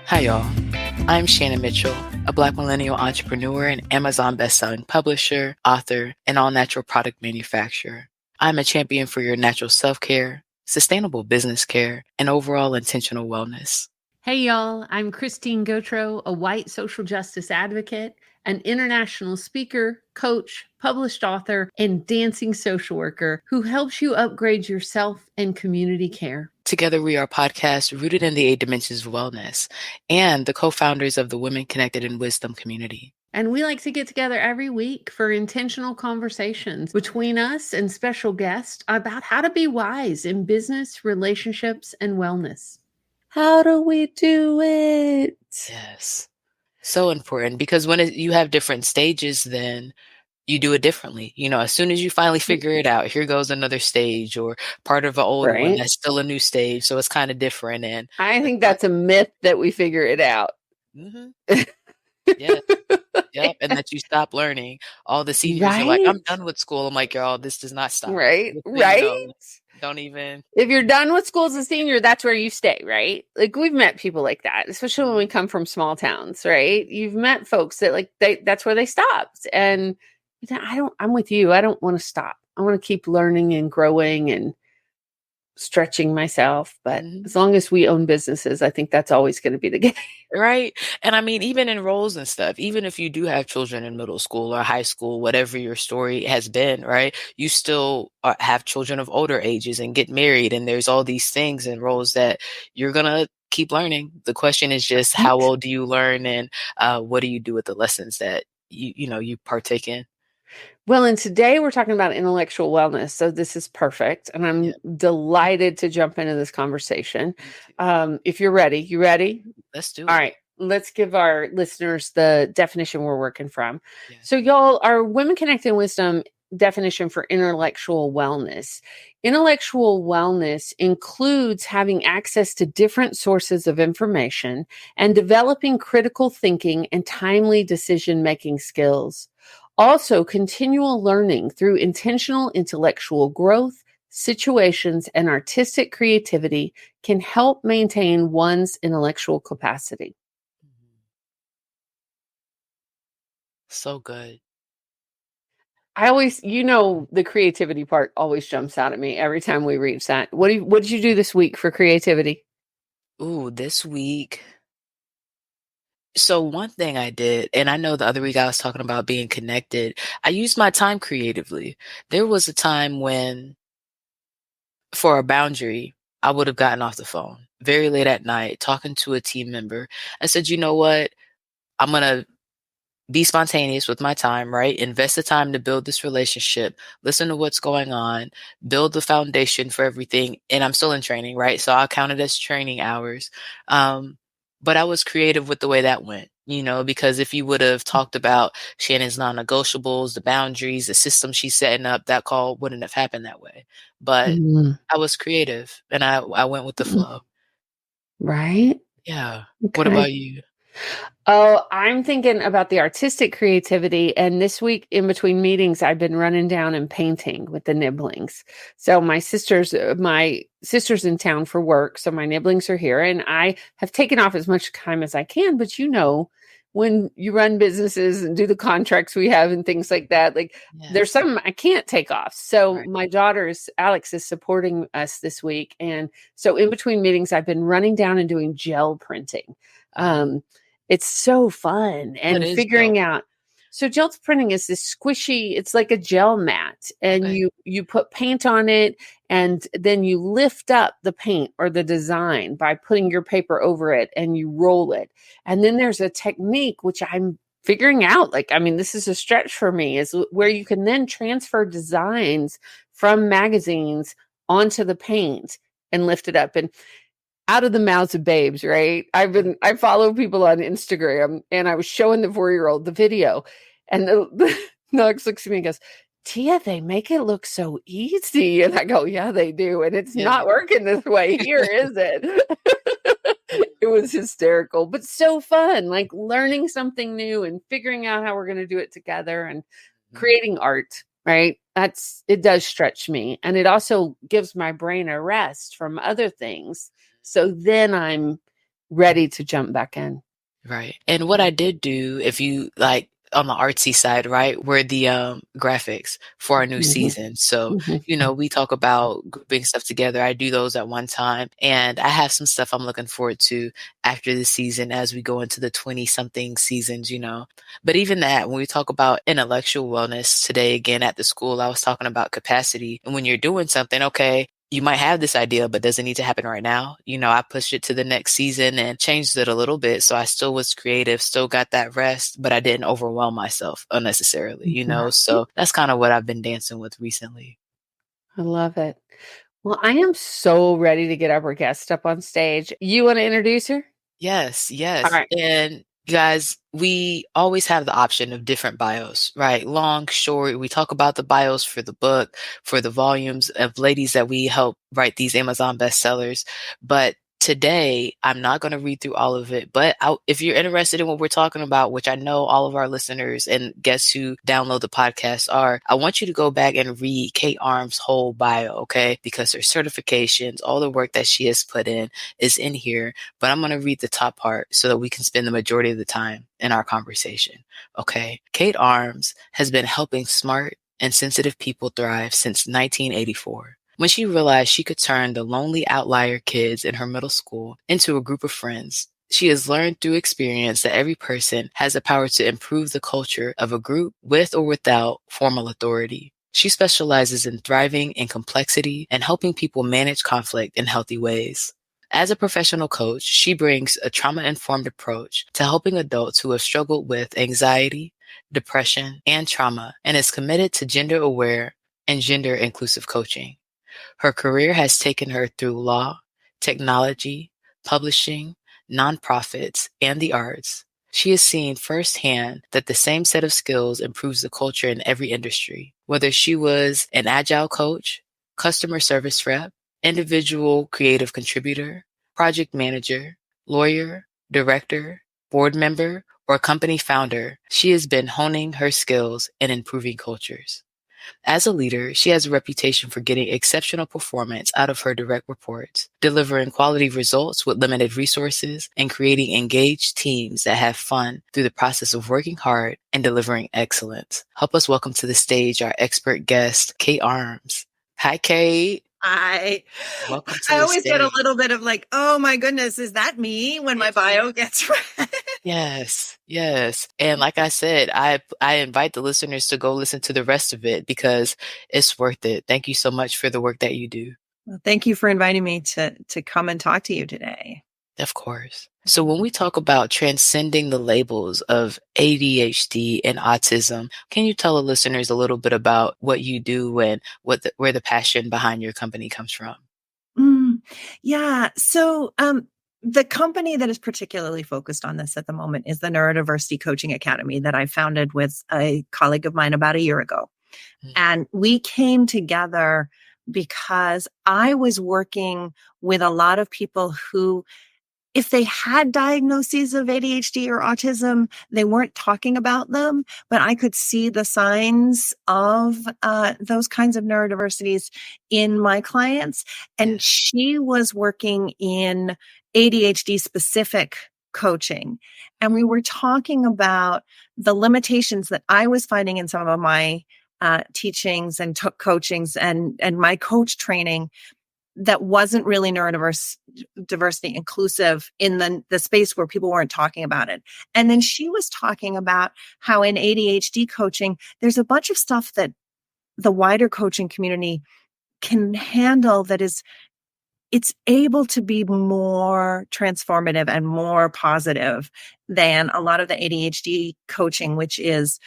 Hi, y'all. I'm Shannon Mitchell, a Black millennial entrepreneur and Amazon bestselling publisher, author, and all-natural product manufacturer. I'm a champion for your natural self-care, sustainable business care, and overall intentional wellness. Hey, y'all. I'm Christine Gautreaux, a white social justice advocate, an international speaker, coach, published author, and dancing social worker who helps you upgrade yourself and community care. Together, we are a podcast rooted in the 8 dimensions of wellness and the co-founders of the Women Connected in Wisdom community. And we like to get together every week for intentional conversations between us and special guests about how to be wise in business, relationships, and wellness. How do we do it? Yes. So important, because when you have different stages, then you do it differently. As soon as you finally figure it out, here goes another stage or part of an old one that's still a new stage. So it's kind of different. And I think that's a myth that we figure it out. Mm-hmm. Yeah. Yep. And that you stop learning. All the seniors are like, I'm done with school. I'm like, y'all, this does not stop. Right. Don't even. If you're done with school as a senior, that's where you stay, right? Like, we've met people like that, especially when we come from small towns, right? You've met folks that that's where they stopped. And I'm with you. I don't want to stop. I want to keep learning and growing and stretching myself. But as long as we own businesses, I think that's always going to be the case. Right. And I mean, even in roles and stuff, even if you do have children in middle school or high school, whatever your story has been, right, you still have children of older ages and get married. And there's all these things and roles that you're going to keep learning. The question is just how old do you learn, and what do you do with the lessons that you partake in? Well, and today we're talking about intellectual wellness. So this is perfect. And I'm delighted to jump into this conversation. If you're ready, you ready? Let's do it. All right. Let's give our listeners the definition we're working from. Yeah. So y'all, our Women Connected in Wisdom definition for intellectual wellness. Intellectual wellness includes having access to different sources of information and developing critical thinking and timely decision-making skills. Also, continual learning through intentional intellectual growth, situations, and artistic creativity can help maintain one's intellectual capacity. So good. I always, the creativity part always jumps out at me every time we reach that. What did you do this week for creativity? Ooh, this week. So one thing I did, and I know the other week I was talking about being connected, I used my time creatively. There was a time when, for a boundary, I would have gotten off the phone very late at night, talking to a team member. I said, you know what? I'm going to be spontaneous with my time, right? Invest the time to build this relationship, listen to what's going on, build the foundation for everything. And I'm still in training, right? So I'll count it as training hours. But I was creative with the way that went, because if you would have talked about Shannon's non-negotiables, the boundaries, the system she's setting up, that call wouldn't have happened that way. But I was creative and I went with the flow. Right? Yeah. Okay. What about you? Oh, I'm thinking about the artistic creativity. And this week in between meetings, I've been running down and painting with the nibblings. So my sister's in town for work. So my nibblings are here, and I have taken off as much time as I can. But when you run businesses and do the contracts we have and things like that, there's some I can't take off. So my daughter's Alex is supporting us this week. And so in between meetings, I've been running down and doing gel printing. It's so fun and figuring out. So gel printing is this squishy, it's like a gel mat, and you put paint on it, and then you lift up the paint or the design by putting your paper over it and you roll it. And then there's a technique, which I'm figuring out, this is a stretch for me, is where you can then transfer designs from magazines onto the paint and lift it up. And out of the mouths of babes, right? I follow people on Instagram, and I was showing the 4-year-old the video, and Nux looks at me and goes, Tia, they make it look so easy. And I go, yeah, they do. And it's not working this way here, is it? It was hysterical, but so fun, learning something new and figuring out how we're going to do it together and creating art, right? It does stretch me. And it also gives my brain a rest from other things. So then I'm ready to jump back in. Right. And what I did do, if you like on the artsy side, right, were the graphics for our new Mhm, season. So, mhm. we talk about grouping stuff together. I do those at one time. And I have some stuff I'm looking forward to after the season as we go into the 20 something seasons. But even that, when we talk about intellectual wellness today, again at the school, I was talking about capacity. And when you're doing something, okay, you might have this idea, but does it need to happen right now? I pushed it to the next season and changed it a little bit. So I still was creative, still got that rest, but I didn't overwhelm myself unnecessarily. Mhm. So that's kind of what I've been dancing with recently. I love it. Well, I am so ready to get our guest up on stage. You want to introduce her? Yes, All yes. right. And guys, we always have the option of different bios, right? Long, short. We talk about the bios for the book, for the volumes of ladies that we help write these Amazon bestsellers. But today, I'm not going to read through all of it. But if you're interested in what we're talking about, which I know all of our listeners and guests who download the podcast are, I want you to go back and read Kate Arm's whole bio, okay? Because her certifications, all the work that she has put in is in here, but I'm going to read the top part so that we can spend the majority of the time in our conversation. Okay. Kate Arms has been helping smart and sensitive people thrive since 1984. When she realized she could turn the lonely outlier kids in her middle school into a group of friends, she has learned through experience that every person has the power to improve the culture of a group with or without formal authority. She specializes in thriving in complexity and helping people manage conflict in healthy ways. As a professional coach, she brings a trauma-informed approach to helping adults who have struggled with anxiety, depression, and trauma, and is committed to gender-aware and gender-inclusive coaching. Her career has taken her through law, technology, publishing, nonprofits, and the arts. She has seen firsthand that the same set of skills improves the culture in every industry. Whether she was an agile coach, customer service rep, individual creative contributor, project manager, lawyer, director, board member, or company founder, she has been honing her skills and improving cultures. As a leader, she has a reputation for getting exceptional performance out of her direct reports, delivering quality results with limited resources, and creating engaged teams that have fun through the process of working hard and delivering excellence. Help us welcome to the stage our expert guest, Kate Arms. Hi, Kate. I Welcome to I the always get a stage. little bit of like, oh my goodness, is that me when my bio gets read? Yes, yes. And like I said, I invite the listeners to go listen to the rest of it because it's worth it. Thank you so much for the work that you do. Well, thank you for inviting me to come and talk to you today. Of course. So when we talk about transcending the labels of ADHD and autism, can you tell the listeners a little bit about what you do and where the passion behind your company comes from? Yeah. So the company that is particularly focused on this at the moment is the Neurodiversity Coaching Academy that I founded with a colleague of mine about a year ago. Mm. And we came together because I was working with a lot of people who, if they had diagnoses of ADHD or autism, they weren't talking about them, but I could see the signs of those kinds of neurodiversities in my clients. And Yes. she was working in ADHD specific coaching. And we were talking about the limitations that I was finding in some of my teachings and coachings and my coach training that wasn't really diversity inclusive in the space where people weren't talking about it. And then she was talking about how in ADHD coaching, there's a bunch of stuff that the wider coaching community can handle that is, it's able to be more transformative and more positive than a lot of the ADHD coaching, which is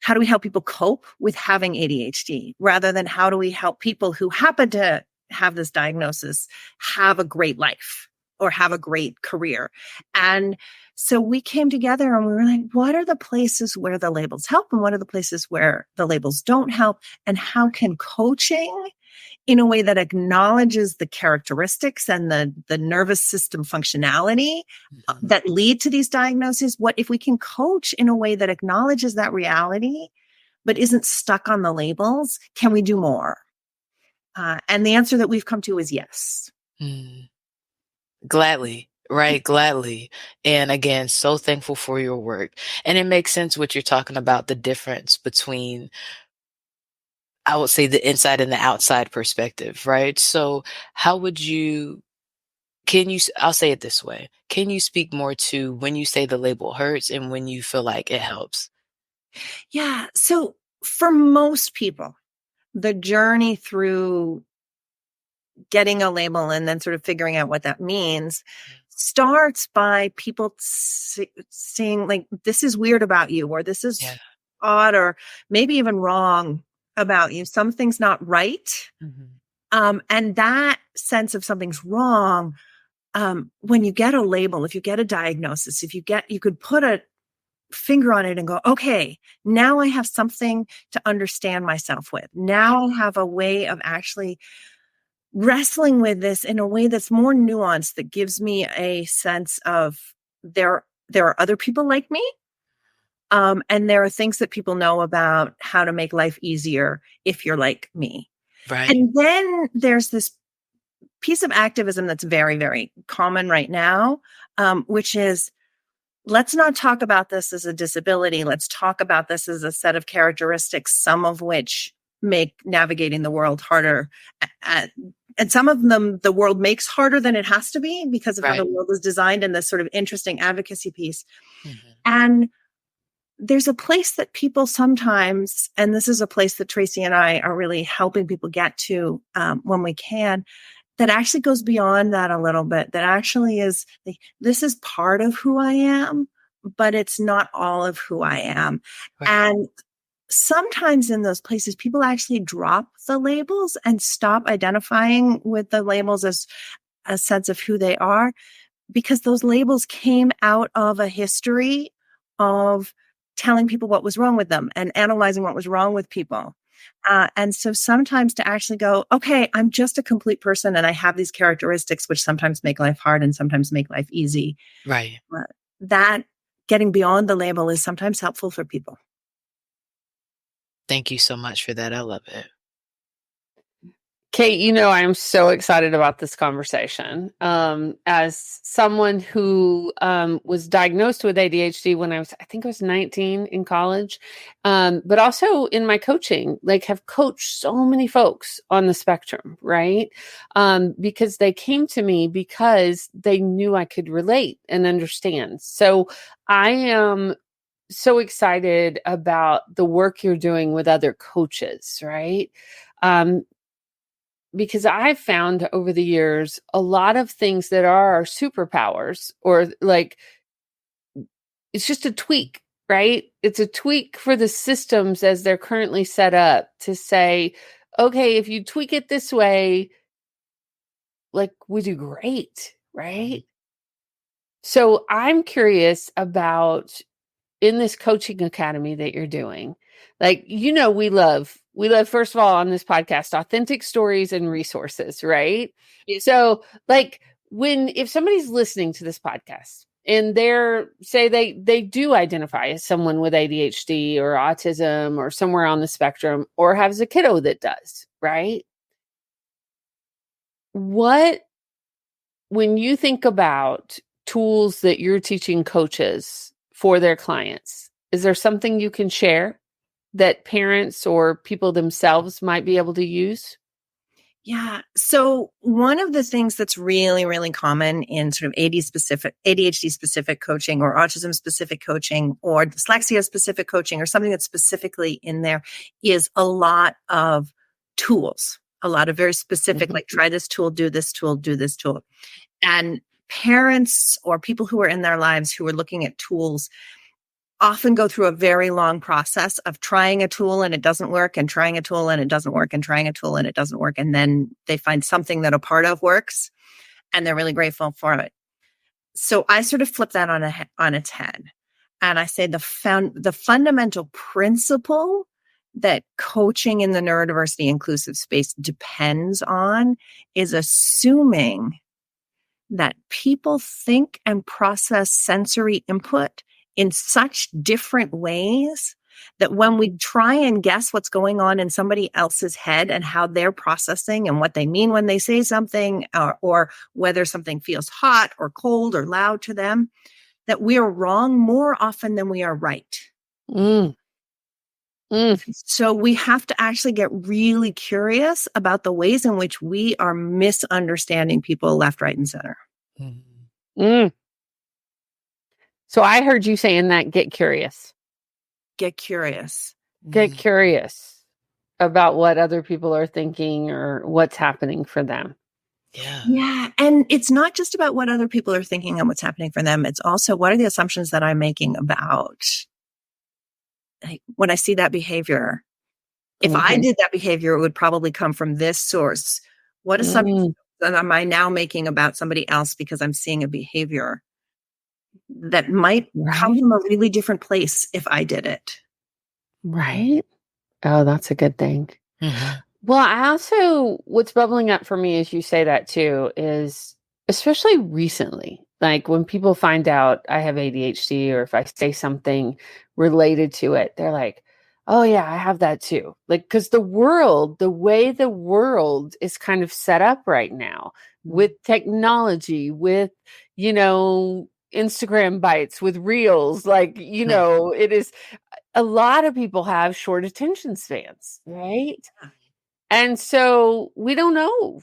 how do we help people cope with having ADHD rather than how do we help people who happen to have this diagnosis have a great life or have a great career. And so we came together and we were like, what are the places where the labels help and what are the places where the labels don't help? And how can coaching in a way that acknowledges the characteristics and the nervous system functionality Mhm. that lead to these diagnoses, what if we can coach in a way that acknowledges that reality but isn't stuck on the labels? Can we do more? And the answer that we've come to is yes. Mm. Gladly. Right, gladly. And again, so thankful for your work. And it makes sense what you're talking about, the difference between, I would say, the inside and the outside perspective, right? So how would you, I'll say it this way. Can you speak more to when you say the label hurts and when you feel like it helps? Yeah. So for most people, the journey through getting a label and then sort of figuring out what that means starts by people saying, like, this is weird about you, or this Yeah. is odd, or maybe even wrong about you. Something's not right. Mhm. And that sense of something's wrong, when you get a label, if you get a diagnosis, you could put a finger on it and go, okay, now I have something to understand myself with. Now I have a way of actually wrestling with this in a way that's more nuanced, that gives me a sense of there are other people like me. And there are things that people know about how to make life easier if you're like me. Right. And then there's this piece of activism that's very, very common right now, which is, let's not talk about this as a disability. Let's talk about this as a set of characteristics, some of which make navigating the world harder. And some of them the world makes harder than it has to be because of how Right. the world is designed, in this sort of interesting advocacy piece. Mhm. And there's a place that people sometimes, and this is a place that Tracy and I are really helping people get to when we can, that actually goes beyond that a little bit, that actually is like, this is part of who I am, but it's not all of who I am. Right. And sometimes in those places, people actually drop the labels and stop identifying with the labels as a sense of who they are, because those labels came out of a history of telling people what was wrong with them and analyzing what was wrong with people. And so sometimes to actually go, okay, I'm just a complete person and I have these characteristics which sometimes make life hard and sometimes make life easy. Right. That getting beyond the label is sometimes helpful for people. Thank you so much for that. I love it. Kate, I'm so excited about this conversation. As someone who was diagnosed with ADHD when I think I was 19 in college, but also in my coaching, like have coached so many folks on the spectrum, right? Because they came to me because they knew I could relate and understand. So I am so excited about the work you're doing with other coaches, right? Because I've found over the years a lot of things that are our superpowers, or like it's just a tweak, right? It's a tweak for the systems as they're currently set up to say, okay, if you tweak it this way, like we do great, right? So I'm curious about, in this coaching academy that you're doing, like, we love first of all on this podcast, authentic stories and resources, right? Yes. So like if somebody's listening to this podcast and they do identify as someone with ADHD or autism or somewhere on the spectrum, or has a kiddo that does, right? When you think about tools that you're teaching coaches for their clients, is there something you can share that parents or people themselves might be able to use? Yeah. So one of the things that's really, really common in sort of ADHD specific coaching, or autism specific coaching, or dyslexia specific coaching, or something that's specifically in there, is a lot of tools, a lot of very specific, like try this tool, do this tool, do this tool. And parents or people who are in their lives who are looking at tools often go through a very long process of trying a tool and it doesn't work, and trying a tool and it doesn't work, and trying a tool and it doesn't work. And then they find something that a part of works and they're really grateful for it. So I sort of flip that on its head. And I say the fundamental principle that coaching in the neurodiversity inclusive space depends on is assuming that people think and process sensory input in such different ways that when we try and guess what's going on in somebody else's head and how they're processing and what they mean when they say something, or whether something feels hot or cold or loud to them, that we are wrong more often than we are right. Mm. Mm. So we have to actually get really curious about the ways in which we are misunderstanding people left, right, and center. Mm-hmm. Mm. So I heard you saying that, get curious. Get curious. Get curious about what other people are thinking or what's happening for them. Yeah. Yeah. And it's not just about what other people are thinking and what's happening for them. It's also, what are the assumptions that I'm making about, like, when I see that behavior? If I did that behavior, it would probably come from this source. What assumptions am I now making about somebody else because I'm seeing a behavior that might come from a really different place if I did it? Right. Oh, that's a good thing. Mm-hmm. Well, I also, what's bubbling up for me as you say that too, is especially recently, like when people find out I have ADHD, or if I say something related to it, they're like, oh yeah, I have that too. Like, because the way the world is kind of set up right now with technology, with, Instagram bites, with reels, like, it is, a lot of people have short attention spans, right? And so we don't know,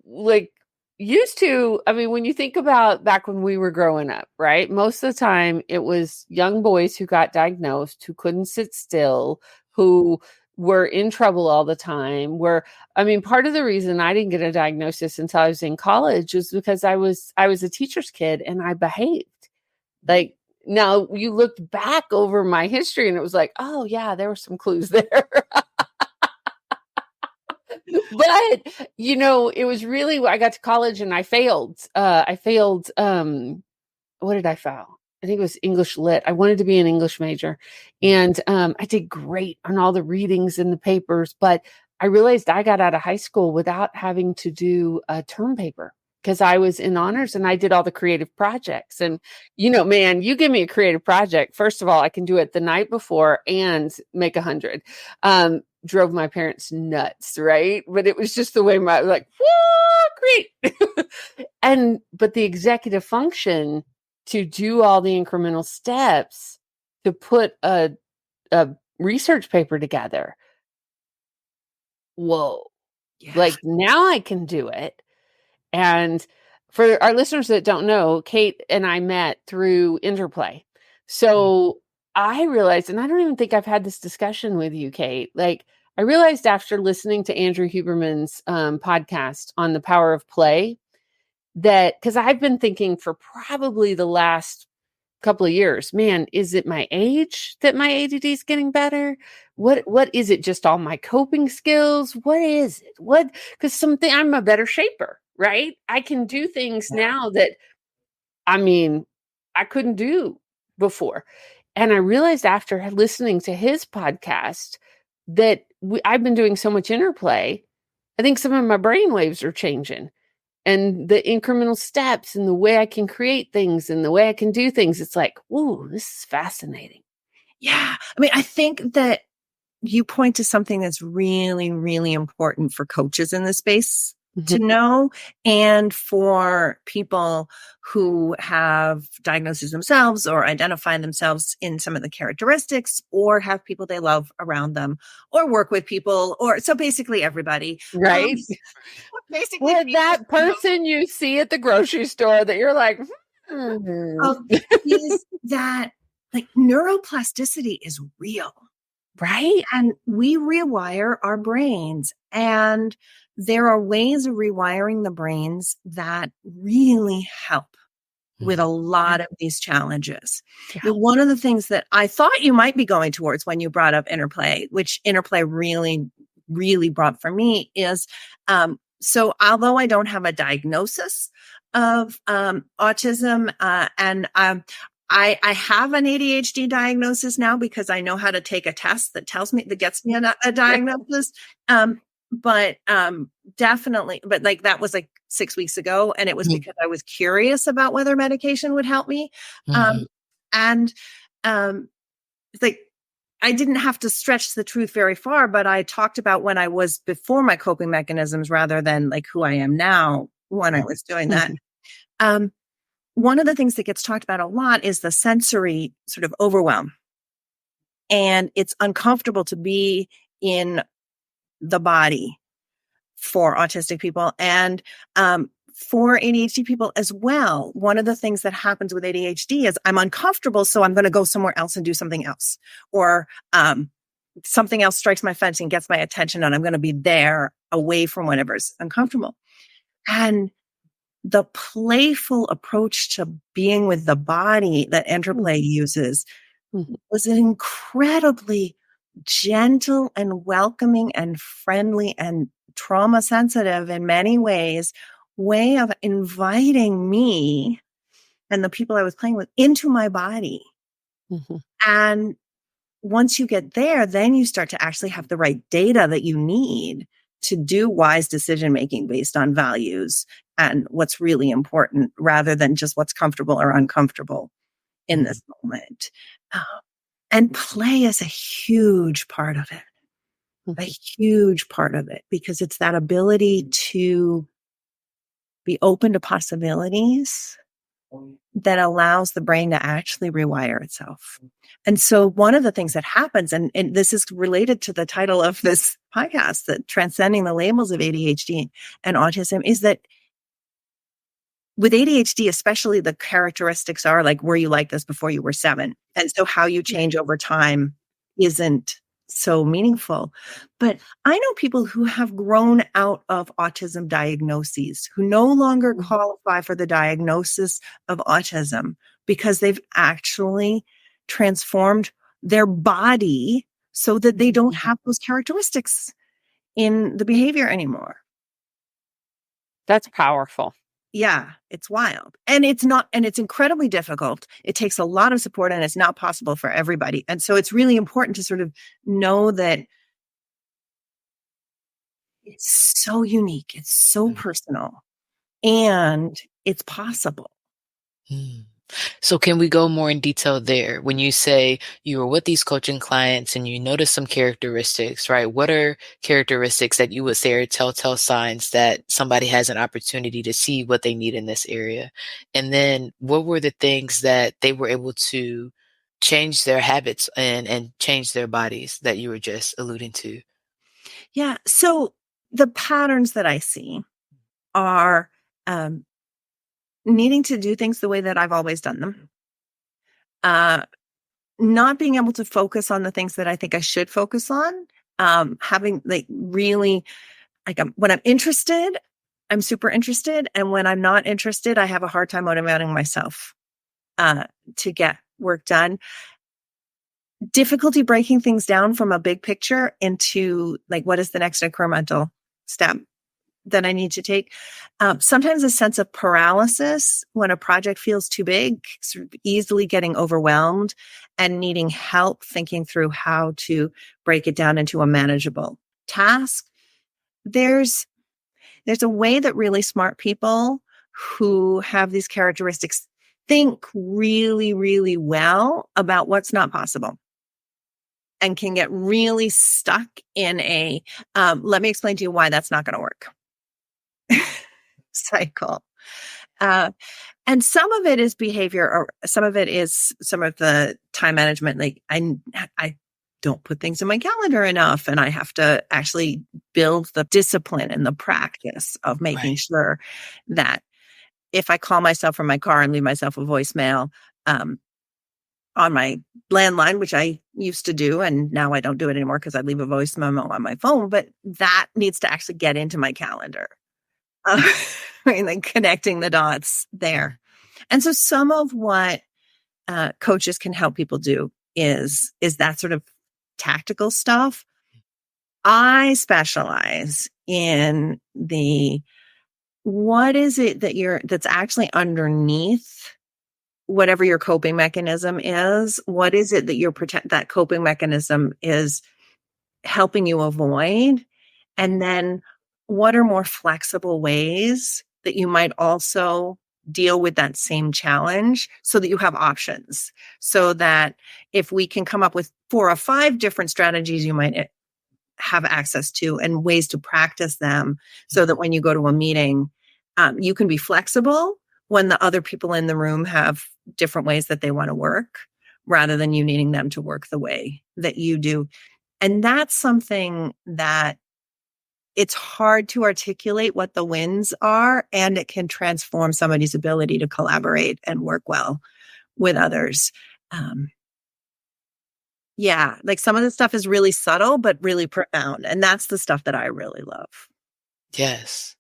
like, used to, I mean, when you think about back when we were growing up, right? Most of the time it was young boys who got diagnosed, who couldn't sit still, who were in trouble all the time. Part of the reason I didn't get a diagnosis until I was in college was because I was a teacher's kid and I behaved. Like, now you looked back over my history and it was like, oh yeah, there were some clues there. But, it was really, I got to college and I failed. What did I fail? I think it was English Lit. I wanted to be an English major. And I did great on all the readings in the papers, but I realized I got out of high school without having to do a term paper because I was in honors and I did all the creative projects. And, man, you give me a creative project. First of all, I can do it the night before and make 100. Drove my parents nuts, right? But it was just the way like, whoa, great. But the executive function to do all the incremental steps to put a research paper together. Whoa. Yeah. Like, now I can do it. And for our listeners that don't know, Kate and I met through Interplay. So I realized, and I don't even think I've had this discussion with you, Kate, like, I realized after listening to Andrew Huberman's podcast on the power of play, that, because I've been thinking for probably the last couple of years, man, is it my age that my ADD is getting better? What is it? Just all my coping skills? What is it? Because I'm a better shaper, right? I can do things now that, I couldn't do before. And I realized after listening to his podcast that I've been doing so much interplay. I think some of my brain waves are changing. And the incremental steps and the way I can create things and the way I can do things, it's like, ooh, this is fascinating. Yeah. I think that you point to something that's really, really important for coaches in this space to know, and for people who have diagnoses themselves or identify themselves in some of the characteristics, or have people they love around them, or work with people, or so basically everybody. Right. Basically, that person you see at the grocery store that you're like, is that, like, neuroplasticity is real. Right. And we rewire our brains, and there are ways of rewiring the brains that really help with a lot of these challenges. Yeah. One of the things that I thought you might be going towards when you brought up interplay, which interplay really, really brought for me, is, so although I don't have a diagnosis of autism, and I have an ADHD diagnosis now because I know how to take a test that gets me a diagnosis. But definitely, but like, that was like 6 weeks ago, and it was because I was curious about whether medication would help me. And it's like, I didn't have to stretch the truth very far, but I talked about when I was before my coping mechanisms rather than like who I am now when I was doing that. One of the things that gets talked about a lot is the sensory sort of overwhelm. And it's uncomfortable to be in the body for autistic people and for ADHD people as well. One of the things that happens with ADHD is I'm uncomfortable, so I'm going to go somewhere else and do something else. Or something else strikes my fancy and gets my attention, and I'm going to be there away from whatever's uncomfortable. And the playful approach to being with the body that Interplay uses was an incredibly gentle and welcoming and friendly and trauma sensitive in many ways way of inviting me and the people I was playing with into my body. And once you get there, then you start to actually have the right data that you need to do wise decision making based on values and what's really important rather than just what's comfortable or uncomfortable in this moment. And play is a huge part of it, a huge part of it, because it's that ability to be open to possibilities that allows the brain to actually rewire itself. And so one of the things that happens, and this is related to the title of this podcast, that Transcending the Labels of ADHD and Autism, is that with ADHD, especially, the characteristics are like, were you like this before you were 7? And so how you change over time isn't so meaningful. But I know people who have grown out of autism diagnoses, who no longer qualify for the diagnosis of autism because they've actually transformed their body so that they don't have those characteristics in the behavior anymore. That's powerful. Yeah, it's wild. And it's incredibly difficult. It takes a lot of support and it's not possible for everybody. And so it's really important to sort of know that it's so unique, it's so personal, and it's possible. So can we go more in detail there? When you say you were with these coaching clients and you notice some characteristics, right? What are characteristics that you would say are telltale signs that somebody has an opportunity to see what they need in this area? And then what were the things that they were able to change their habits and change their bodies that you were just alluding to? Yeah. So the patterns that I see are needing to do things the way that I've always done them. Not being able to focus on the things that I think I should focus on. Having like really, like when I'm interested, I'm super interested. And when I'm not interested, I have a hard time motivating myself to get work done. Difficulty breaking things down from a big picture into like, what is the next incremental step that I need to take? Sometimes a sense of paralysis when a project feels too big, sort of easily getting overwhelmed and needing help thinking through how to break it down into a manageable task. There's a way that really smart people who have these characteristics think really, really well about what's not possible and can get really stuck in a, let me explain to you why that's not going to work cycle. And some of it is behavior, or some of it is some of the time management. Like I don't put things in my calendar enough, and I have to actually build the discipline and the practice of making sure that if I call myself from my car and leave myself a voicemail on my landline, which I used to do, and now I don't do it anymore because I leave a voice memo on my phone, but that needs to actually get into my calendar. Like connecting the dots there. And so some of what coaches can help people do is that sort of tactical stuff. I specialize in what is it that's actually underneath whatever your coping mechanism is. What is it that that coping mechanism is helping you avoid? And then what are more flexible ways that you might also deal with that same challenge so that you have options. So that if we can come up with 4 or 5 different strategies you might have access to and ways to practice them so that when you go to a meeting, you can be flexible when the other people in the room have different ways that they want to work, rather than you needing them to work the way that you do. And that's something that it's hard to articulate what the wins are, and it can transform somebody's ability to collaborate and work well with others. Yeah, like some of the stuff is really subtle, but really profound. And that's the stuff that I really love. Yes.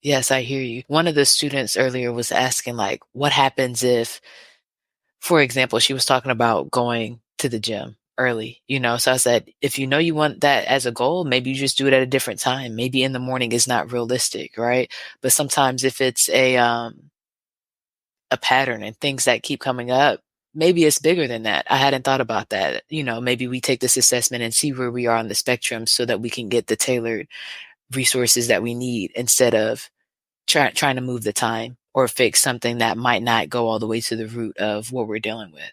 Yes, I hear you. One of the students earlier was asking, like, what happens if, for example, she was talking about going to the gym early, So I said, if you know you want that as a goal, maybe you just do it at a different time. Maybe in the morning is not realistic, right? But sometimes if it's a pattern and things that keep coming up, maybe it's bigger than that. I hadn't thought about that. Maybe we take this assessment and see where we are on the spectrum so that we can get the tailored resources that we need instead of trying to move the time or fix something that might not go all the way to the root of what we're dealing with.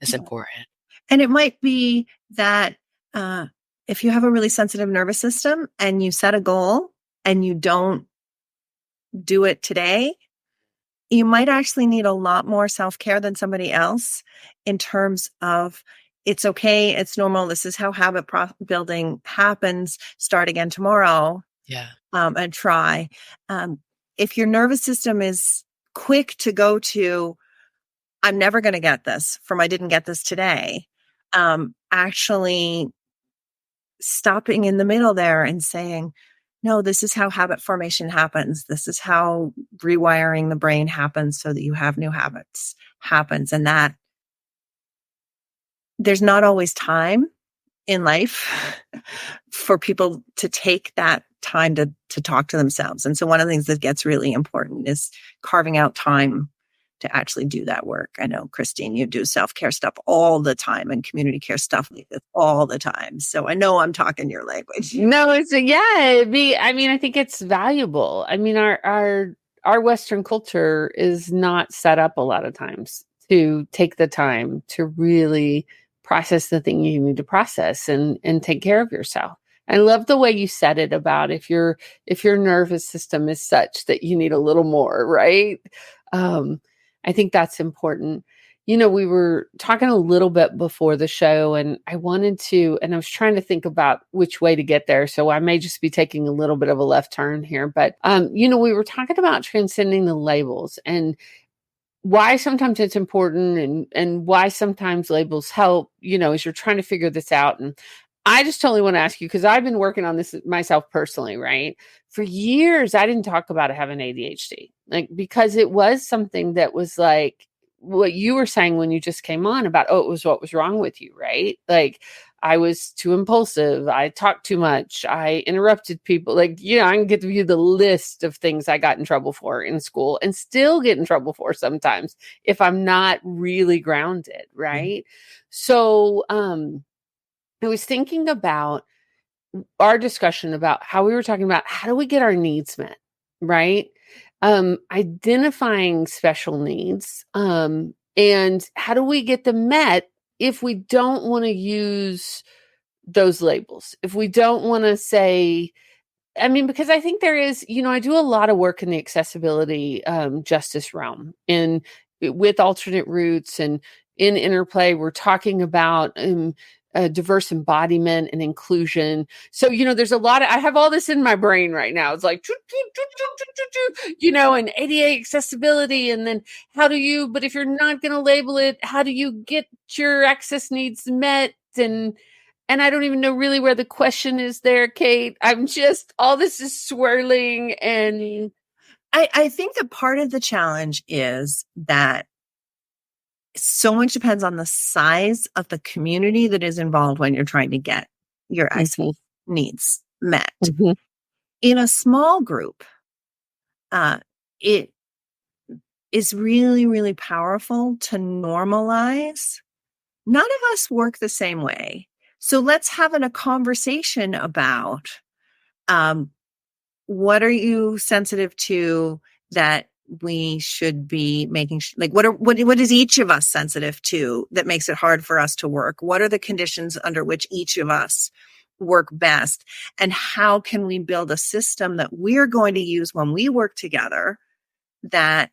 It's important. And it might be that if you have a really sensitive nervous system and you set a goal and you don't do it today, you might actually need a lot more self-care than somebody else in terms of it's okay, it's normal, this is how habit building happens, start again tomorrow. Yeah. And try. If your nervous system is quick to go to, I'm never going to get this from I didn't get this today, actually stopping in the middle there and saying, no, this is how habit formation happens. This is how rewiring the brain happens so that you have new habits happens. And that there's not always time in life for people to take that time to talk to themselves. And so one of the things that gets really important is carving out time to actually do that work. I know, Christine, you do self-care stuff all the time and community care stuff like this all the time. So I know I'm talking your language. No, I think it's valuable. I mean, our Western culture is not set up a lot of times to take the time to really process the thing you need to process and take care of yourself. I love the way you said it about if your nervous system is such that you need a little more, right? I think that's important. We were talking a little bit before the show and I was trying to think about which way to get there. So I may just be taking a little bit of a left turn here, but, we were talking about transcending the labels and why sometimes it's important and why sometimes labels help, as you're trying to figure this out. And I just totally want to ask you, because I've been working on this myself personally, right? For years, I didn't talk about having ADHD, because it was something that was like what you were saying when you just came on about, it was what was wrong with you, right? Like I was too impulsive. I talked too much. I interrupted people. I can give you the list of things I got in trouble for in school and still get in trouble for sometimes if I'm not really grounded, right? Mm-hmm. So, I was thinking about our discussion about how we were talking about how do we get our needs met, right? Identifying special needs, and how do we get them met if we don't want to use those labels, if we don't want to say, because I think there is, I do a lot of work in the accessibility justice realm and with alternate roots and in interplay, we're talking about diverse embodiment and inclusion. So, there's a lot I have all this in my brain right now. It's like, and ADA accessibility. And then but if you're not going to label it, how do you get your access needs met? And I don't even know really where the question is there, Kate. All this is swirling. And I think that part of the challenge is that so much depends on the size of the community that is involved when you're trying to get your access needs met. Mm-hmm. In a small group, it is really, really powerful to normalize. None of us work the same way. So let's have a conversation about what are you sensitive to that we should be making like what is each of us sensitive to that makes it hard for us to work? What are the conditions under which each of us work best? And how can we build a system that we're going to use when we work together that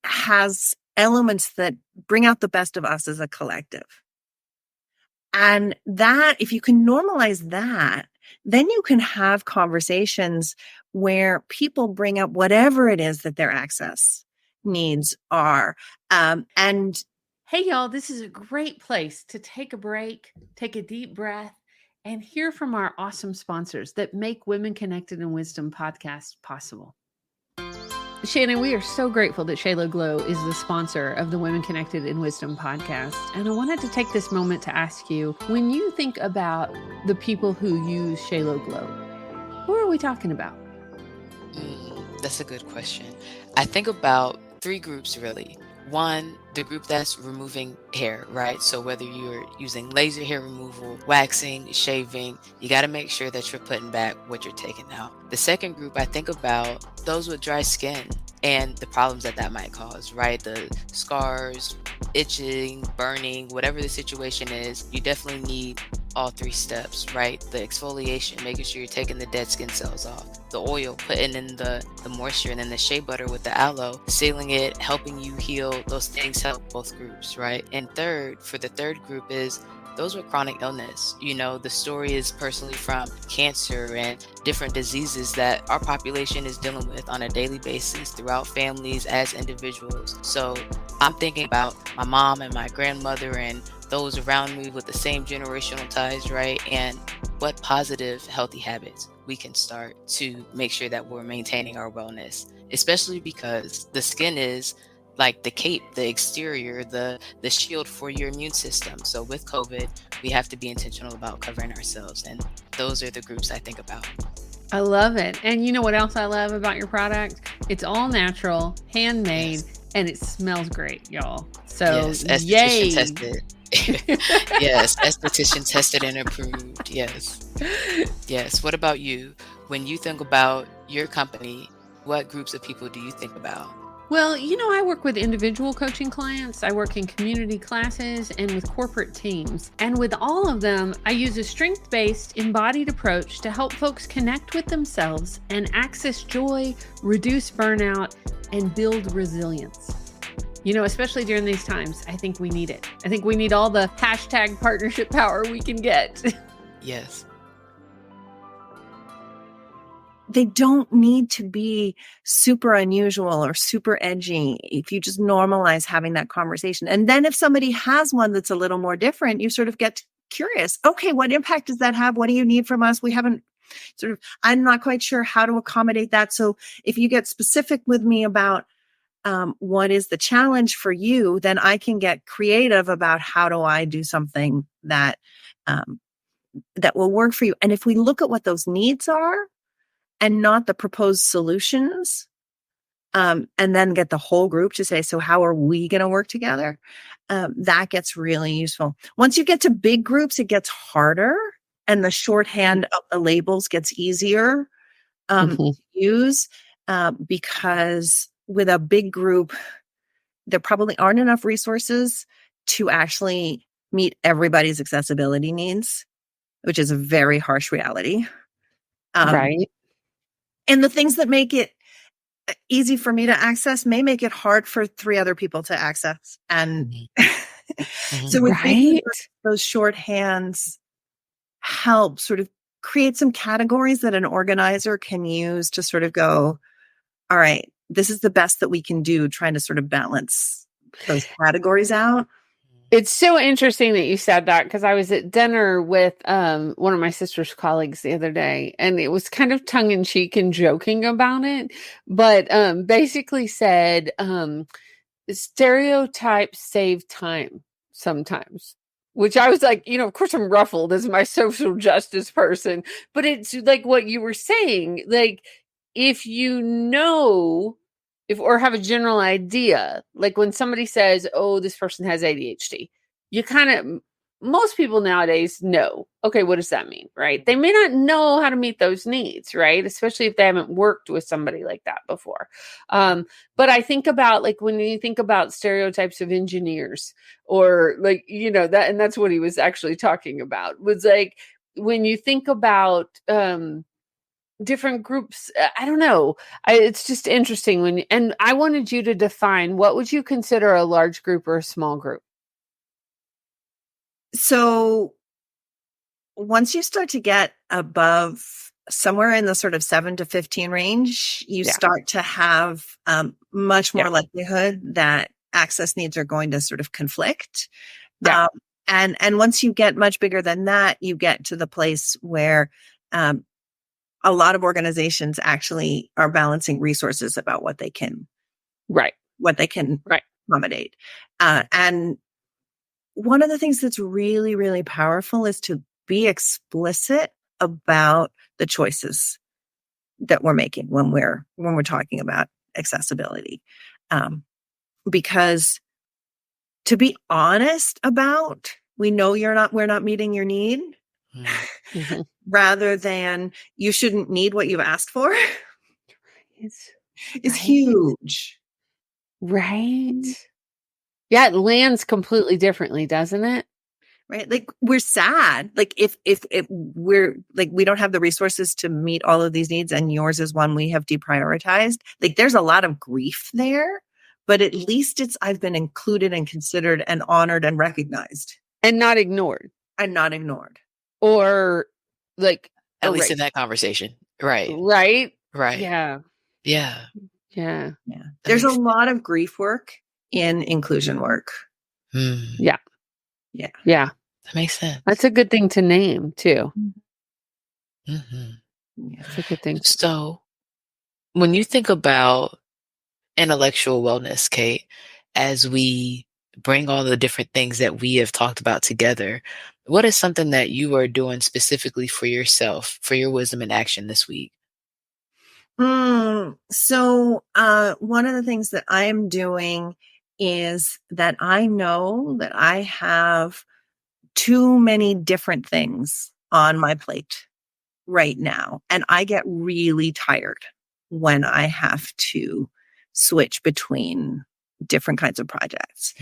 has elements that bring out the best of us as a collective? And that, if you can normalize that, then you can have conversations where people bring up whatever it is that their access needs are. And hey, y'all, this is a great place to take a break, take a deep breath, and hear from our awesome sponsors that make Women Connected in Wisdom podcast possible. Shannon, we are so grateful that Shayla Glow is the sponsor of the Women Connected in Wisdom podcast. And I wanted to take this moment to ask you, when you think about the people who use Shayla Glow, who are we talking about? That's a good question. I think about 3 groups, really. One, the group that's removing hair, right? So whether you're using laser hair removal, waxing, shaving, you got to make sure that you're putting back what you're taking out. The second group, I think about those with dry skin and the problems that might cause, right? The scars, itching, burning, whatever the situation is, you definitely need all 3 steps, right? The exfoliation, making sure you're taking the dead skin cells off. The oil, putting in the moisture, and then the shea butter with the aloe, sealing it, helping you heal. Those things help both groups, right? And third, for the third group is those with chronic illness. You know, the story is personally from cancer and different diseases that our population is dealing with on a daily basis throughout families as individuals. So I'm thinking about my mom and my grandmother and those around me with the same generational ties, right? And what positive, healthy habits we can start to make sure that we're maintaining our wellness, especially because the skin is like the cape, the exterior, the shield for your immune system. So with COVID, we have to be intentional about covering ourselves. And those are the groups I think about. I love it. And you know what else I love about your product? It's all natural, handmade, and it smells great, y'all. So yes, yay. Tested. Yes, esthetician tested and approved. Yes. What about you? When you think about your company, what groups of people do you think about? Well, you know, I work with individual coaching clients. I work in community classes and with corporate teams. And with all of them, I use a strength-based, embodied approach to help folks connect with themselves and access joy, reduce burnout, and build resilience. You know, especially during these times, I think we need it. I think we need all the hashtag partnership power we can get. Yes. They don't need to be super unusual or super edgy if you just normalize having that conversation. And then if somebody has one that's a little more different, you sort of get curious. Okay, what impact does that have? What do you need from us? We haven't I'm not quite sure how to accommodate that. So if you get specific with me about what is the challenge for you, then I can get creative about how do I do something that that will work for you. And if we look at what those needs are and not the proposed solutions, and then get the whole group to say, so how are we going to work together? That gets really useful. Once you get to big groups, it gets harder and the shorthand of the labels gets easier to use because with a big group, there probably aren't enough resources to actually meet everybody's accessibility needs, which is a very harsh reality. Right. And the things that make it easy for me to access may make it hard for 3 other people to access. And so with those shorthands help sort of create some categories that an organizer can use to sort of go, all right, this is the best that we can do, trying to sort of balance those categories out. It's so interesting that you said that because I was at dinner with one of my sister's colleagues the other day, and it was kind of tongue in cheek and joking about it, but basically said stereotypes save time sometimes, which I was like, you know, of course I'm ruffled as my social justice person, but it's like what you were saying, like if you know or have a general idea, like when somebody says, oh, this person has ADHD, you kind of most people nowadays know, okay, what does that mean, right? They may not know how to meet those needs, right? Especially if they haven't worked with somebody like that before. But I think about, like, when you think about stereotypes of engineers, or like, that, and that's what he was actually talking about, was like, when you think about different groups, I don't know. It's just interesting and I wanted you to define, what would you consider a large group or a small group? So once you start to get above somewhere in the sort of 7 to 15 range, you start to have much more likelihood that access needs are going to sort of conflict. And once you get much bigger than that, you get to the place where a lot of organizations actually are balancing resources about what they can accommodate. And one of the things that's really, really powerful is to be explicit about the choices that we're making when we're talking about accessibility. Because to be honest about, we know we're not meeting your need, Mm-hmm. rather than you shouldn't need what you've asked for, is huge. Right. Yeah, it lands completely differently, doesn't it? Right. Like, we're sad. Like, if we're like, we don't have the resources to meet all of these needs, and yours is one we have deprioritized. Like, there's a lot of grief there, but at least I've been included and considered and honored and recognized. And not ignored. Or like, at least in that conversation. Right. Yeah. There's a lot of grief work in inclusion work. Yeah. That makes sense. That's a good thing to name too. That's a good thing. So when you think about intellectual wellness, Kate, as we bring all the different things that we have talked about together, what is something that you are doing specifically for yourself, for your wisdom in action this week? So one of the things that I am doing is that I know that I have too many different things on my plate right now. And I get really tired when I have to switch between different kinds of projects.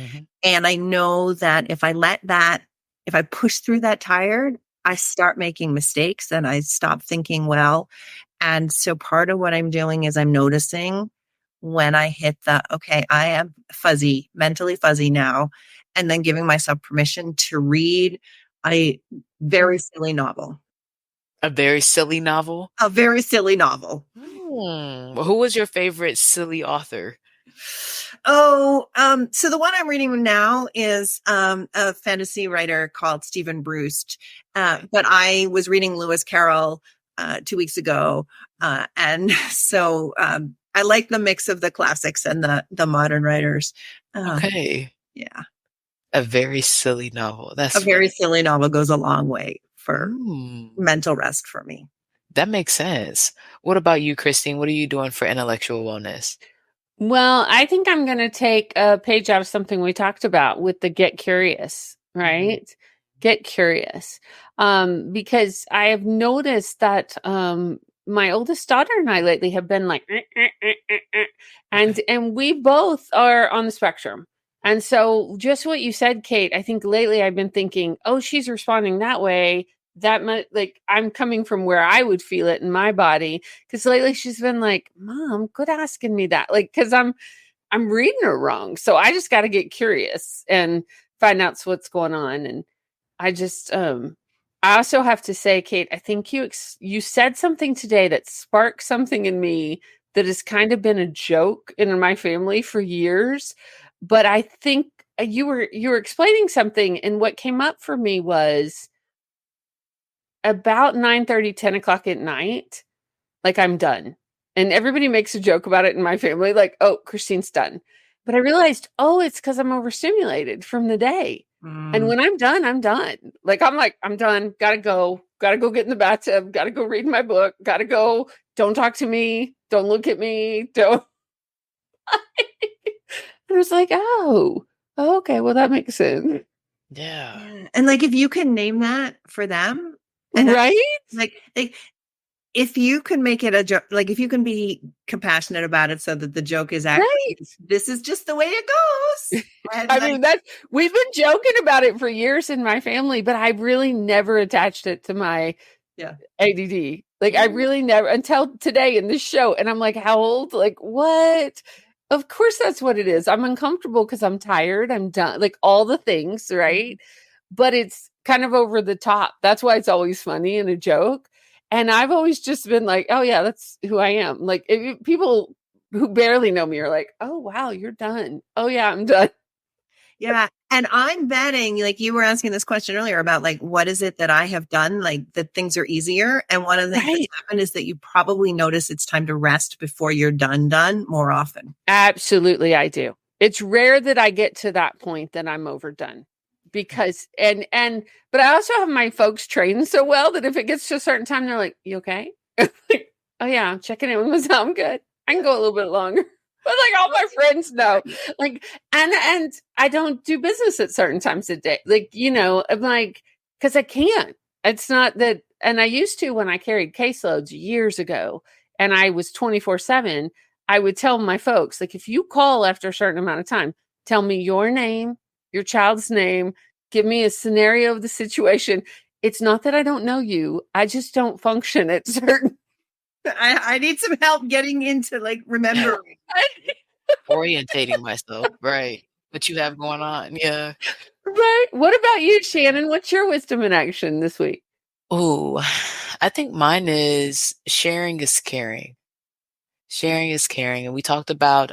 And I know that if I push through that tired, I start making mistakes and I stop thinking well. And so part of what I'm doing is I'm noticing when I hit okay, I am mentally fuzzy now, and then giving myself permission to read a very silly novel. A very silly novel? A very silly novel. Who was your favorite silly author? So the one I'm reading now is a fantasy writer called Stephen Bruce. But I was reading Lewis Carroll 2 weeks ago. And so I like the mix of the classics and the modern writers. Okay. Yeah. A very silly novel. Very silly novel goes a long way for mental rest for me. That makes sense. What about you, Christine? What are you doing for intellectual wellness? Well, I think I'm going to take a page out of something we talked about with the get curious, right? Get curious. Because I have noticed that my oldest daughter and I lately have been like, and we both are on the spectrum. And so just what you said, Kate, I think lately I've been thinking, oh, she's responding that way. That much, like, I'm coming from where I would feel it in my body. Because lately she's been like, Mom, quit asking me that. Like, because I'm reading her wrong. So I just got to get curious and find out what's going on. And I just, I also have to say, Kate, I think you said something today that sparked something in me that has kind of been a joke in my family for years. But I think you were explaining something, and what came up for me was about 9:30, 10 o'clock at night, like, I'm done. And everybody makes a joke about it in my family, like, oh, Christine's done. But I realized, oh, it's because I'm overstimulated from the day. And when I'm done, I'm done. Like, I'm done. Gotta go get in the bathtub. Gotta go read my book. Gotta go. Don't talk to me. Don't look at me. Don't. And I was like, oh, okay. Well, that makes sense. Yeah. Yeah. And like, if you can name that for them, and Right? like if you can make it a joke, like if you can be compassionate about it so that the joke is Right. actually, this is just the way it goes. And I like, mean, we've been joking about it for years in my family, but I really never attached it to my yeah. ADD. Like I Yeah. really never until today in this show. And I'm like, how old? Like, what? Of course that's what it is. I'm uncomfortable because I'm tired. I'm done. Like all the things, right? But it's kind of over the top. That's why it's always funny and a joke. And I've always just been like, oh yeah, that's who I am. Like people who barely know me are like, oh wow, you're done. Oh yeah, I'm done. Yeah. And I'm betting, like you were asking this question earlier about like, what is it that I have done? Like that things are easier. And one of the things Right. that's happened is that you probably notice it's time to rest before you're done more often. Absolutely, I do. It's rare that I get to that point that I'm overdone because but I also have my folks trained so well that if it gets to a certain time, they're like, "You okay?" Like, oh yeah, I'm checking in with myself. I'm good. I can go a little bit longer. But like all my friends know, like, and I don't do business at certain times of day. Like, I'm like, because I can't. It's not that, and I used to when I carried caseloads years ago, and I was 24/7. I would tell my folks, like, if you call after a certain amount of time, tell me your name, your child's name, give me a scenario of the situation. It's not that I don't know you. I just don't function at certain. I need some help getting into like remembering. Orientating myself, right. What you have going on. Yeah. Right. What about you, Shannon? What's your wisdom in action this week? Oh, I think mine is sharing is caring. Sharing is caring. And we talked about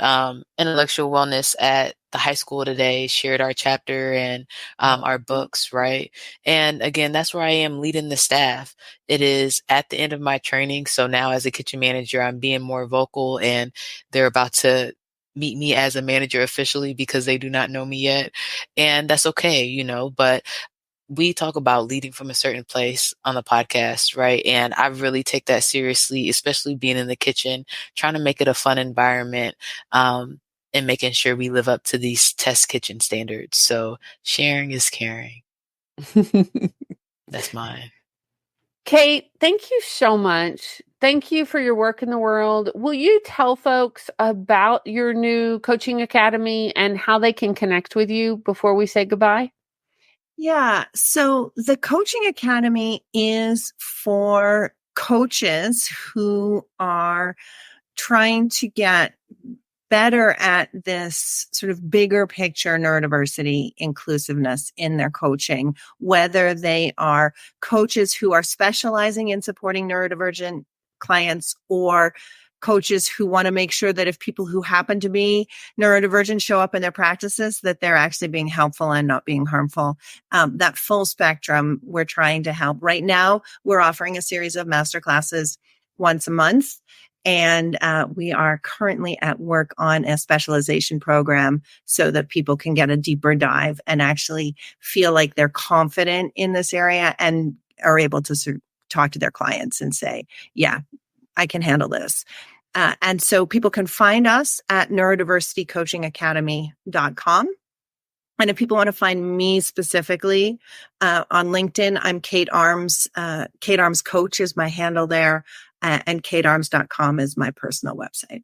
intellectual wellness at the high school today, shared our chapter and our books, right? And again, that's where I am leading the staff. It is at the end of my training. So now as a kitchen manager, I'm being more vocal and they're about to meet me as a manager officially because they do not know me yet. And that's okay, but we talk about leading from a certain place on the podcast, right? And I really take that seriously, especially being in the kitchen, trying to make it a fun environment, and making sure we live up to these test kitchen standards. So sharing is caring. That's mine. Kate, thank you so much. Thank you for your work in the world. Will you tell folks about your new coaching academy and how they can connect with you before we say goodbye? Yeah. So the coaching academy is for coaches who are trying to get better at this sort of bigger picture neurodiversity inclusiveness in their coaching, whether they are coaches who are specializing in supporting neurodivergent clients or coaches who want to make sure that if people who happen to be neurodivergent show up in their practices, that they're actually being helpful and not being harmful. That full spectrum we're trying to help. Right now, we're offering a series of masterclasses once a month. And we are currently at work on a specialization program so that people can get a deeper dive and actually feel like they're confident in this area and are able to sort of talk to their clients and say, yeah, I can handle this. And so people can find us at neurodiversitycoachingacademy.com. And if people want to find me specifically on LinkedIn, I'm Kate Arms. Kate Arms Coach is my handle there. And katearms.com is my personal website.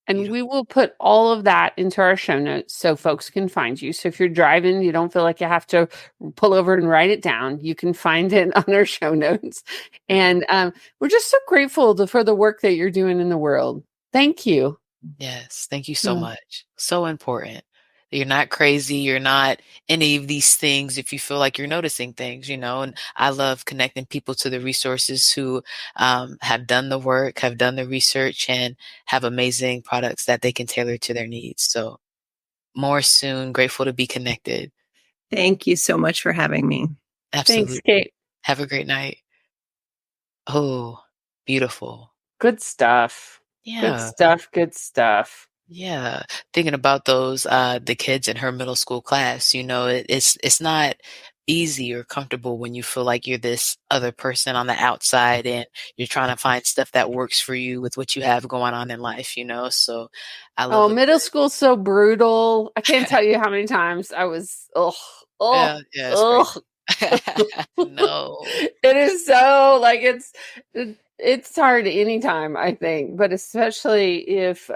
And we will put all of that into our show notes so folks can find you. So if you're driving, you don't feel like you have to pull over and write it down. You can find it on our show notes. And we're just so grateful for the work that you're doing in the world. Thank you. Yes. Thank you so much. So important. You're not crazy. You're not any of these things if you feel like you're noticing things, and I love connecting people to the resources who have done the work, have done the research, and have amazing products that they can tailor to their needs. So more soon. Grateful to be connected. Thank you so much for having me. Absolutely. Thanks, Kate. Have a great night. Oh, beautiful. Good stuff. Good Yeah. stuff. Good stuff. Yeah. Thinking about those, the kids in her middle school class, it's not easy or comfortable when you feel like you're this other person on the outside and you're trying to find stuff that works for you with what you have going on in life, So I Oh, love a middle school's so brutal. I can't tell you how many times I was, yeah, yeah, it's crazy. ugh. No. It is so like it's hard anytime, I think, but especially if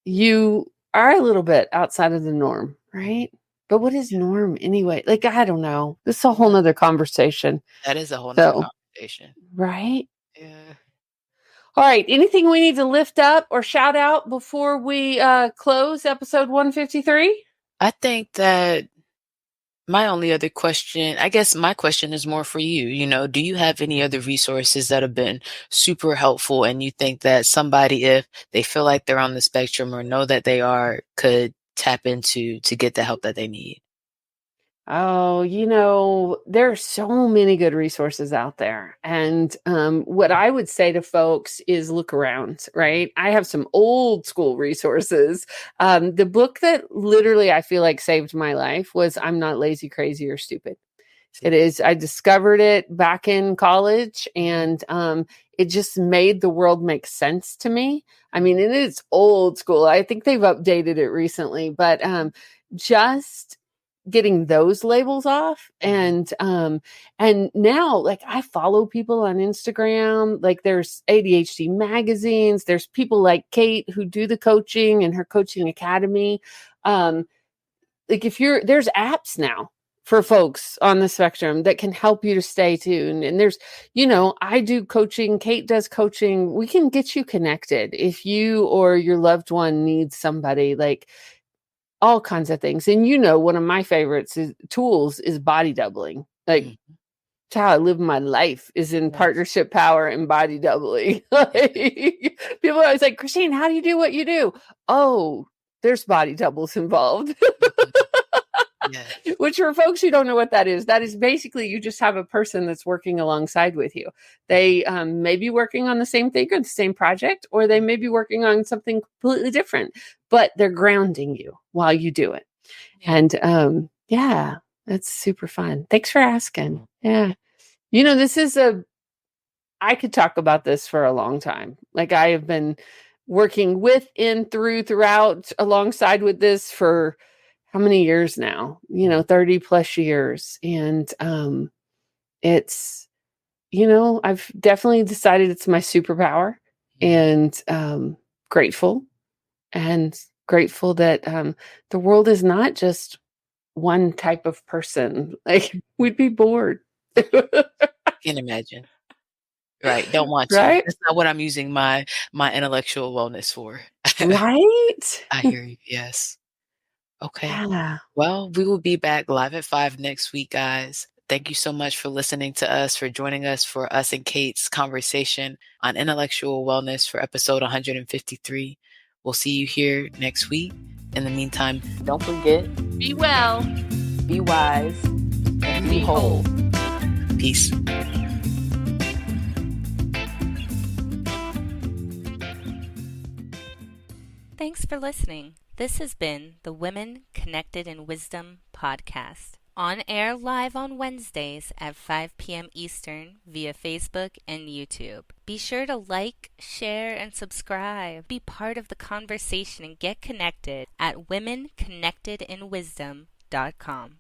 you are a little bit outside of the norm, right? But what is norm anyway? Like, I don't know. This is a whole nother conversation. That is a whole nother So, conversation. right? Yeah. All right. Anything we need to lift up or shout out before we close episode 153? I think that my only other question, I guess my question is more for you. Do you have any other resources that have been super helpful and you think that somebody, if they feel like they're on the spectrum or know that they are, could tap into to get the help that they need? Oh, there are so many good resources out there. And what I would say to folks is look around, right? I have some old school resources. The book that literally I feel like saved my life was I'm Not Lazy, Crazy, or Stupid. It is. I discovered it back in college, and it just made the world make sense to me. I mean, it is old school. I think they've updated it recently, but just getting those labels off, and now, like, I follow people on Instagram. Like, there's ADHD magazines. There's people like Kate who do the coaching and her coaching academy. Like, there's apps now for folks on the spectrum that can help you to stay tuned. And there's, I do coaching, Kate does coaching. We can get you connected if you or your loved one needs somebody, like all kinds of things. And one of my favorites tools is body doubling. Like, it's how I live my life, is in partnership power and body doubling. Like, people are always like, Christine, how do you do what you do? Oh, there's body doubles involved. Yes. Which, for folks who don't know what that is basically you just have a person that's working alongside with you. They may be working on the same thing or the same project, or they may be working on something completely different, but they're grounding you while you do it. Yeah. And yeah, that's super fun. Thanks for asking. Yeah. I could talk about this for a long time. Like, I have been working with, throughout, alongside with this for how many years now? 30 plus years. And it's, I've definitely decided it's my superpower, and grateful that the world is not just one type of person. Like, we'd be bored. Can't imagine. Right. Don't want to. Right? That's not what I'm using my intellectual wellness for. Right? I hear you. Yes. Okay. Yeah. Well, we will be back live at 5 next week, guys. Thank you so much for listening to us, for joining us for us and Kate's conversation on intellectual wellness for episode 153. We'll see you here next week. In the meantime, don't forget, Be well, be wise, and be whole. Peace. Thanks for listening. This has been the Women Connected in Wisdom podcast. On air live on Wednesdays at 5 p.m. Eastern via Facebook and YouTube. Be sure to like, share, and subscribe. Be part of the conversation and get connected at womenconnectedinwisdom.com.